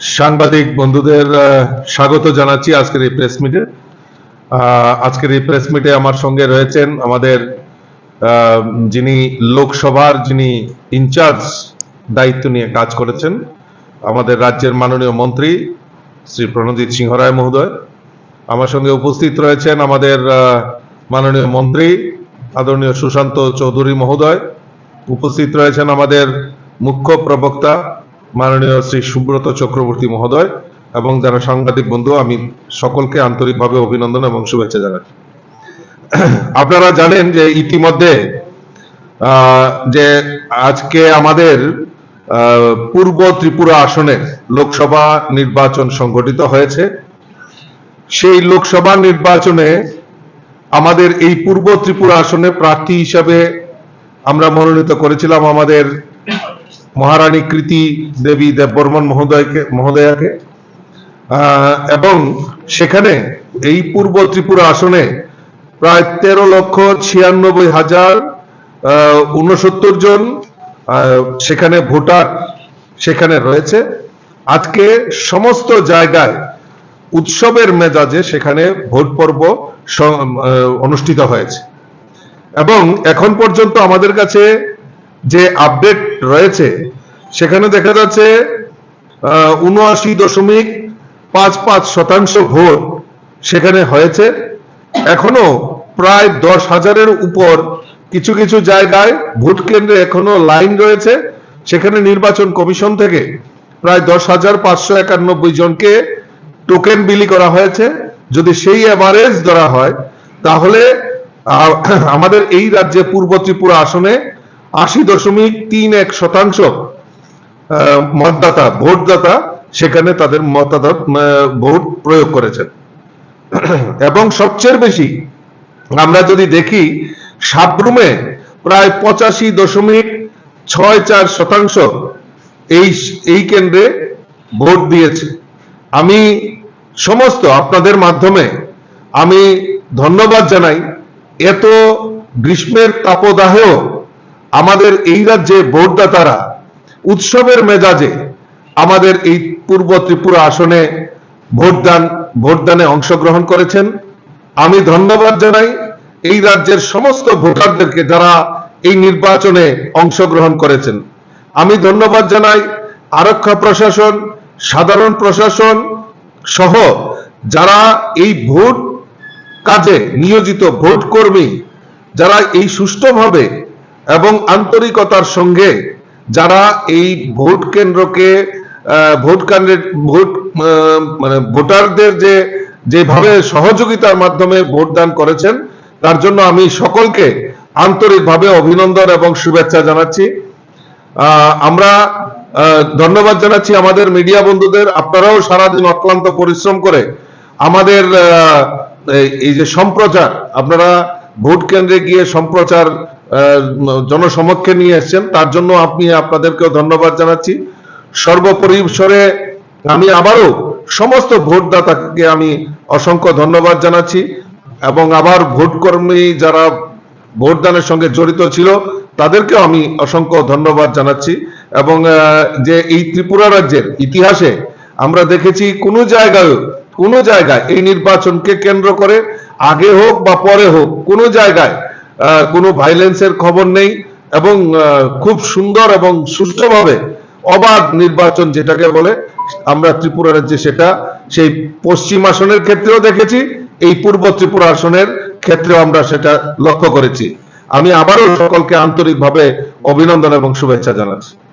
সাংবাদিক বন্ধুদের স্বাগত জানাচ্ছি আজকের এই প্রেস মিটে। আজকের এই প্রেস মিটে আমার সঙ্গে রয়েছেন আমাদের যিনি লোকসভার যিনি ইনচার্জ দায়িত্ব নিয়ে কাজ করেছেন, আমাদের রাজ্যের মাননীয় মন্ত্রী শ্রী প্রণজিৎ সিংহ রায় মহোদয়। আমার সঙ্গে উপস্থিত রয়েছেন আমাদের মাননীয় মন্ত্রী আদরণীয় সুশান্ত চৌধুরী মহোদয়। উপস্থিত রয়েছেন আমাদের মুখ্য প্রবক্তা মাননীয় শ্রী সুব্রত চক্রবর্তী মহোদয় এবং যারা সাংবাদিক বন্ধু, আমি সকলকে আন্তরিকভাবে অভিনন্দন এবং শুভেচ্ছা জানাচ্ছি। আপনারা জানেন যে ইতিমধ্যে যে আজকে আমাদের পূর্ব ত্রিপুরা আসনের লোকসভা নির্বাচন সংগঠিত হয়েছে। সেই লোকসভা নির্বাচনে আমাদের এই পূর্ব ত্রিপুরা আসনে প্রার্থী হিসাবে আমরা মনোনীত করেছিলাম আমাদের মহারানী কৃতি দেবী দেববর্মন মহোদয়াকে, এবং সেখানে এই পূর্ব ত্রিপুরা আসনে প্রায় 13,96,069 জন সেখানে ভোটার সেখানে রয়েছে। আজকে সমস্ত জায়গায় উৎসবের মেজাজে সেখানে ভোট পর্ব অনুষ্ঠিত হয়েছে এবং এখন পর্যন্ত আমাদের কাছে যে আপডেট রয়েছে সেখানে দেখা যাচ্ছে 79.55% ভোট সেখানে হয়েছে। এখনো প্রায় 10,000-এর উপর কিছু কিছু জায়গায় ভোট কেন্দ্রে এখনো লাইন রয়েছে। সেখানে নির্বাচন কমিশন থেকে প্রায় 10,591 জনকে টোকেন বিলি করা হয়েছে। যদি সেই এভারেজ ধরা হয় তাহলে আমাদের এই রাজ্যে পূর্ব ত্রিপুরা আসনে 80.31% মতদাতা ভোটদাতা সেখানে তাদের ভোট প্রয়োগ করেছেন। এবং সবচেয়ে বেশি আমরা যদি দেখি সাবরুমে প্রায় 85.64% এই কেন্দ্রে ভোট দিয়েছে। আমি সমস্ত আপনাদের মাধ্যমে আমি ধন্যবাদ জানাই। এত গ্রীষ্মের তাপদাহেও আমাদের এই রাজ্যে ভোটদাতারা উৎসবের মেজাজে আমাদের এই পূর্ব ত্রিপুরা আসনে ভোটদানে অংশগ্রহণ করেছেন। আমি ধন্যবাদ জানাই এই রাজ্যের সমস্ত ভোটারদেরকে যারা এই নির্বাচনে অংশগ্রহণ করেছেন। আমি ধন্যবাদ জানাই আরক্ষা প্রশাসন, সাধারণ প্রশাসন সহ যারা এই ভোট কাজে নিয়োজিত ভোট কর্মী, যারা এই সুষ্ঠুভাবে এবং আন্তরিকতার সঙ্গে যারা এই ভোট কেন্দ্রকে ভোটারদের যেভাবে সহযোগিতার মাধ্যমে ভোটদান করেছেন তার জন্য আমি সকলকে আন্তরিকভাবে অভিনন্দন এবং শুভেচ্ছা জানাচ্ছি। আমরা ধন্যবাদ জানাচ্ছি আমাদের মিডিয়া বন্ধুদের। আপনারাও সারাদিন অক্লান্ত পরিশ্রম করে আমাদের এই যে সম্প্রচার, আপনারা ভোট কেন্দ্রে গিয়ে সম্প্রচার জনসমক্ষে নিয়ে এসেছেন, তার জন্য আপনাদেরকেও ধন্যবাদ জানাচ্ছি। সর্বপরিসরে আমি আবারও সমস্ত ভোটদাতাকে আমি অসংখ্য ধন্যবাদ জানাচ্ছি এবং আবার ভোট কর্মী যারা ভোটদানের সঙ্গে জড়িত ছিল তাদেরকেও আমি অসংখ্য ধন্যবাদ জানাচ্ছি। এবং যে এই ত্রিপুরা রাজ্যের ইতিহাসে আমরা দেখেছি কোনো জায়গায় এই নির্বাচনকে কেন্দ্র করে আগে হোক বা পরে হোক কোনো জায়গায় কোনো ভাইলেন্সের খবর নেই এবং খুব সুন্দর এবং সুষ্ঠুভাবে অবাধ নির্বাচন যেটাকে বলে আমরা ত্রিপুরা রাজ্যে সেটা সেই পশ্চিম আসনের ক্ষেত্রেও দেখেছি, এই পূর্ব ত্রিপুরা আসনের ক্ষেত্রেও আমরা সেটা লক্ষ্য করেছি। আমি আবারও সকলকে আন্তরিকভাবে অভিনন্দন এবং শুভেচ্ছা জানাচ্ছি।